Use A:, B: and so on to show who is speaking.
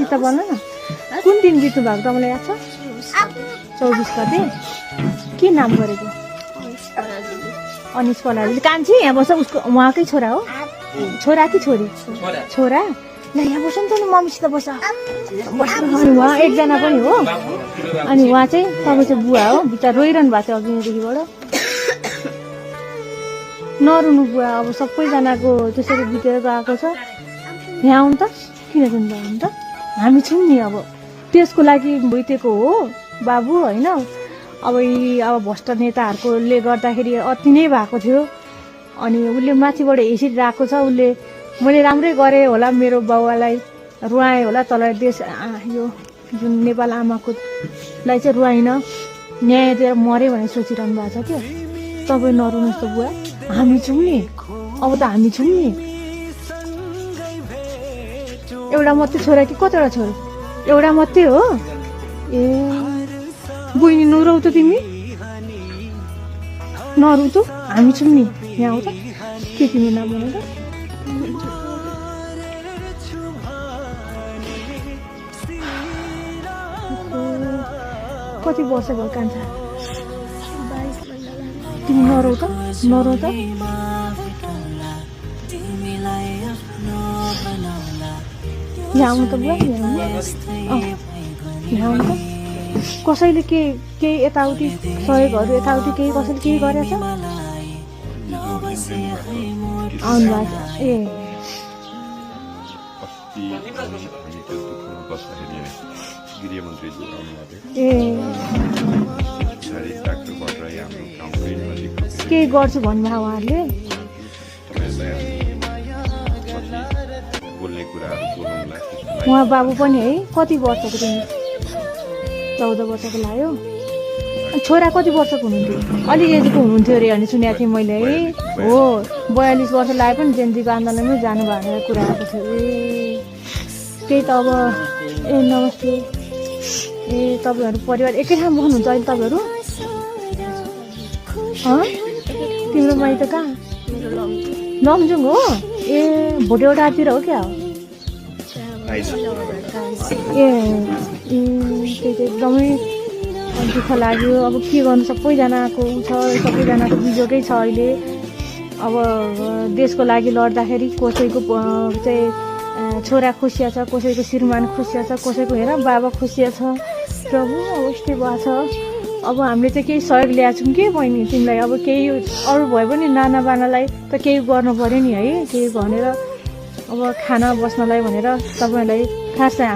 A: त भन न कुन दिन बित्नु भएको तपाईँलाई याद छ 24 गते के नाम गरेको अनिस पलाजी कान्छी यहाँ बस्छ उसको उहाँकै छोरा हो छोरा कि छोरी छोरा ल यहाँ बस्छ नि त मम्मीसित बस्छ अनि उहाँ एकजना पनि हो अनि उहाँ चाहिँ तपाईँ चाहिँ बुवा हो बिचार रोइरहनु भएको थियो अघिदेखिबाट नरुनु बुवा अब सबैजनाको त्यसरी बितेर गएको छ यहाँ आउनु त किन जानुभयो त हामी छौँ नि अब त्यसको लागि भइदिएको हो बाबु होइन अब अब भ्रष्ट नेताहरूकोले गर्दाखेरि अति नै भएको थियो अनि उसले माथिबाट हेसिरहेको छ उसले मैले राम्रै गरेँ होला मेरो बाबुलाई रुवाएँ होला तल देश यो जुन नेपाल आमाकोलाई चाहिँ रुवाइन न्याय दिएर मऱ्यो भनेर सोचिरहनु भएको छ क्या तपाईँ नरुनुहोस् त बुवा हामी छौँ नि अब त हामी छौँ नि एउटा मात्रै छोरा कि कतिवटा छोरा एउटा मात्रै हो ए बहिनी नरौ त तिमी नरौ त हामी छौँ नि यहाँ आऊ त के तिमी नाम भन त कति वर्ष भयो कान्छा तिमी नरौ त नरौ त यहाँ आउनु त बुवा यहाँ आउनु त कसैले केही यताउति सहयोगहरू यताउति केही कसैले केही गरेछ आउनु भएको ए केही गर्छु भन्नुभयो उहाँहरूले उहाँ बाबु पनि है कति वर्षको तिमी 14 वर्षको लाग्यो छोरा कति वर्षको हुनुहुन्थ्यो अलि एजको हुनुहुन्थ्यो अरे भन्ने सुनेको थिएँ मैले है हो 42 वर्ष लागे पनि जेन्जीको आन्दोलनमै जानु भनेर कुरा आएको थियो ए त्यही त अब ए नमस्ते ए तपाईँहरू परिवार एकै ठाउँ बस्नुहुन्छ अहिले तपाईँहरू तिम्रो माइत कहाँ लमजुङ हो ए भोटेवटातिर हो क्या हो ए त्यही त एकदमै दुःख लाग्यो अब के गर्नु सबैजनाको छ सबैजनाको बिजोकै छ अहिले अब देशको लागि लड्दाखेरि कसैको चाहिँ छोरा खुसिया छ कसैको श्रीमान खुसिया छ कसैको हेर बाबा खुसिया छ प्रभु अब यस्तै भएको छ अब हामीले चाहिँ केही सहयोग ल्याएको छौँ के बहिनी तिमीलाई अब केही अरू भयो भने नाना बानालाई त केही गर्नु पऱ्यो नि है केही भनेर अब खाना बस्नलाई भनेर तपाईँहरूलाई खास चाहिँ